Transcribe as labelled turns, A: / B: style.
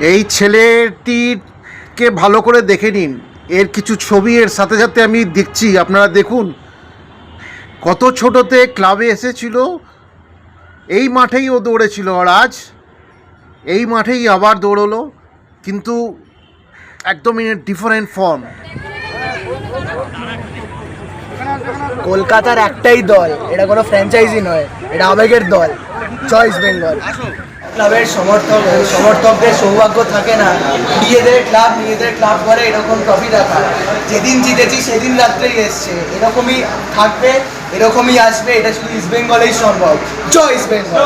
A: এই ছেলেটিকে ভালো করে দেখে নিন, এর কিছু ছবি এর সাথে সাথে আমি দেখছি, আপনারা দেখুন কত ছোটোতে ক্লাবে এসেছিল, এই মাঠেই ও দৌড়েছিল, আর আজ এই মাঠেই আবার দৌড়লো, কিন্তু একদম ইন ডিফারেন্ট ফর্ম।
B: কলকাতার একটাই দল, এটা কোনো ফ্র্যাঞ্চাইজি নয়, এটা আবেগের দল, চয়েস বেঙ্গল। ক্লাবের সমর্থকদের সৌভাগ্য থাকে না নিজেদের ক্লাব করে এরকম ট্রফি দেখা। যেদিন জিতেছি সেদিন রাত্রেই এসছে, এরকমই থাকবে, এরকমই আসবে, এটা শুধু ইস্ট বেঙ্গলেই সম্ভব। জয় ইস্ট বেঙ্গল।